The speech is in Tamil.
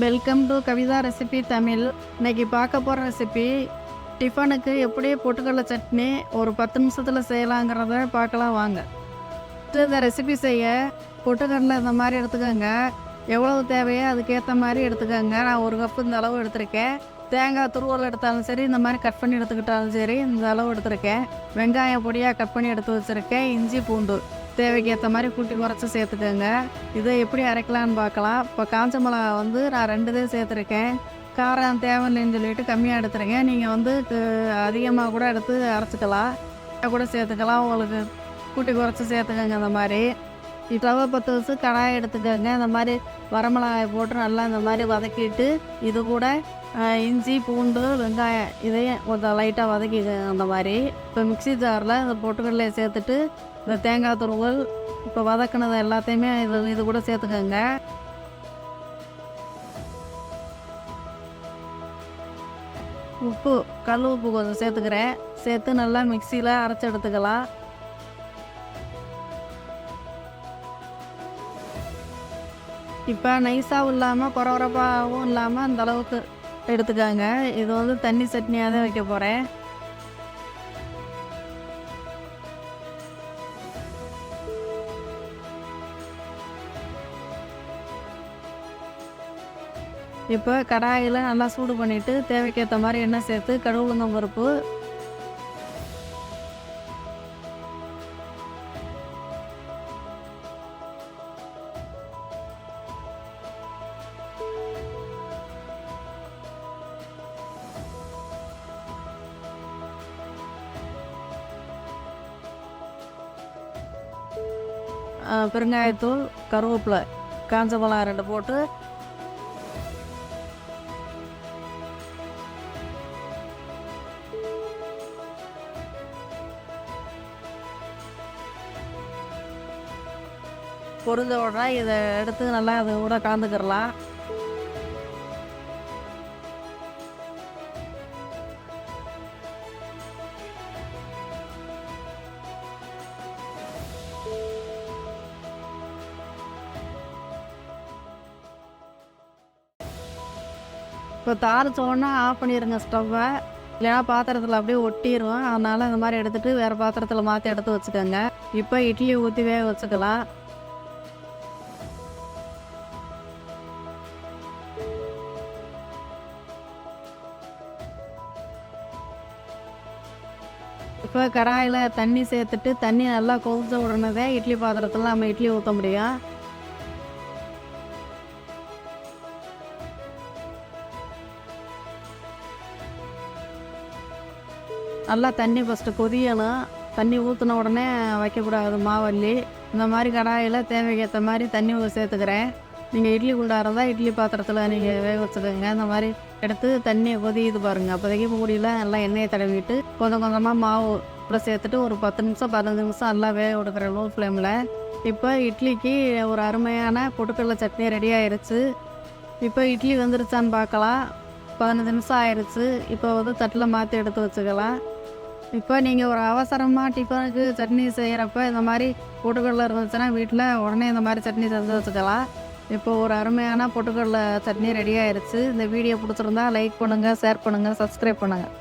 Welcome to Kavitha recipe Tamil. இன்னைக்கு பார்க்க போகிற ரெசிபி டிஃபனுக்கு எப்படி பொட்டுக்கடலை சட்னி ஒரு 10 நிமிஷத்தில் செய்யலாங்கிறத பார்க்கலாம் வாங்க. இந்த ரெசிபி செய்ய பொட்டுக்கடலை இந்த மாதிரி எடுத்துக்கோங்க. எவ்வளவு தேவையோ அதுக்கேற்ற மாதிரி எடுத்துக்கோங்க. நான் ஒரு கப்பு இந்த அளவு எடுத்திருக்கேன். தேங்காய் துருவல் எடுத்தாலும் சரி, இந்த மாதிரி கட் பண்ணி எடுத்துக்கிட்டாலும் சரி, இந்த அளவு எடுத்திருக்கேன். வெங்காயம் பொடியாக கட் பண்ணி எடுத்து வச்சுருக்கேன். இஞ்சி பூண்டு தேவைக்கு ஏற்ற மாதிரி கூட்டி குறைச்சி சேர்த்துக்கோங்க. இதை எப்படி அரைக்கலான்னு பார்க்கலாம். இப்போ காஞ்ச மிளகா நான் 2 தான் சேர்த்துருக்கேன். காரம் தேவையில்லைன்னு சொல்லிட்டு கம்மியாக எடுத்துருக்கேன். நீங்கள் அதிகமாக கூட எடுத்து அரைச்சிக்கலாம், கூட சேர்த்துக்கலாம். உங்களுக்கு கூட்டி குறைச்சி சேர்த்துக்கோங்க. இந்த மாதிரி ஸ்டவ்வை பற்ற வச்சு கடாயை எடுத்துக்கோங்க. இந்த மாதிரி வரமிளகாய் போட்டு நல்லா இந்த மாதிரி வதக்கிட்டு, இது கூட இஞ்சி பூண்டு வெங்காயம் இதையும் கொஞ்சம் லைட்டாக வதக்கிக்கோங்க. அந்த மாதிரி இப்போ மிக்ஸி ஜாரில் இந்த பொட்டுக்கடலையை சேர்த்துட்டு, இந்த தேங்காய் துருவல் இப்போ வதக்கினது எல்லாத்தையுமே இது கூட சேர்த்துக்கோங்க. உப்பு, கல் உப்பு கொஞ்சம் சேர்த்துக்கிறேன். சேர்த்து நல்லா மிக்சியில் அரைச்சி எடுத்துக்கலாம். இப்போ நைஸாகவும் இல்லாமல் குறகுறப்பாகவும் இல்லாமல் அந்த அளவுக்கு எடுத்துக்காங்க. இது தண்ணி சட்னியாக தான் வைக்க போகிறேன். இப்போ கடாயில் நல்லா சூடு பண்ணிவிட்டு தேவைக்கேற்ற மாதிரி எண்ணெய் சேர்த்து கடுகு உளுந்தம் பருப்பு, பெருங்காயத்தூள், கருவேப்பிலை, காஞ்ச மிளகா 2 போட்டு பொரிஞ்ச உடனே இதை எடுத்து நல்லா அது கூட கலந்துக்கிறலாம். இப்போ தாளிச்சோன்னா ஆஃப் பண்ணிடுங்க ஸ்டவ்வை. இல்லைனா பாத்திரத்தில் அப்படியே ஒட்டிடுவோம். அதனால் இந்த மாதிரி எடுத்துகிட்டு வேறு பாத்திரத்தில் மாற்றி எடுத்து வச்சுக்கோங்க. இப்போ இட்லி ஊற்றி வேக வச்சுக்கலாம். இப்போ கடாயில் தண்ணி சேர்த்துட்டு, தண்ணி நல்லா கொதிச்ச உடனே இட்லி பாத்திரத்தில் நம்ம இட்லி ஊற்ற முடியும். நல்லா தண்ணி ஃபஸ்ட்டு கொதியணும். தண்ணி ஊற்றின உடனே வைக்கக்கூடாது மாவல்லி. இந்த மாதிரி கடாயில் தேவைக்கேற்ற மாதிரி தண்ணி சேர்த்துக்கிறேன். நீங்கள் இட்லி குண்டா இருந்தால் இட்லி பாத்திரத்தில் நீங்கள் வேக வச்சுக்கோங்க. இந்த மாதிரி எடுத்து தண்ணியை கொதியுது பாருங்கள். அப்போதைக்கு மூடியில் நல்லா எண்ணெயை தடவிட்டு கொஞ்சம் கொஞ்சமாக மாவு கூட சேர்த்துட்டு ஒரு 10 நிமிஷம் 15 நிமிஷம் நல்லா வேக விடுக்கிறேன் லோ ஃப்ளேமில். இப்போ இட்லிக்கு ஒரு அருமையான பொட்டுக்கடலை சட்னி ரெடி ஆயிடுச்சு. இப்போ இட்லி வெந்துருச்சான்னு பார்க்கலாம். 15 நிமிஷம் ஆயிடுச்சு. இப்போ தட்டில் மாற்றி எடுத்து வச்சுக்கலாம். இப்போ நீங்கள் ஒரு அவசரமாக டிஃபனுக்கு சட்னி செய்கிறப்ப இந்த மாதிரி பொட்டுக்கடலை இருந்துச்சுன்னா வீட்டில் உடனே இந்த மாதிரி சட்னி செஞ்சு வச்சுக்கலாம். இப்போ ஒரு அருமையான பொட்டுக்கடலை சட்னி ரெடி ஆயிடுச்சு. இந்த வீடியோ பிடிச்சிருந்தா லைக் பண்ணுங்கள், ஷேர் பண்ணுங்கள், சப்ஸ்கிரைப் பண்ணுங்கள்.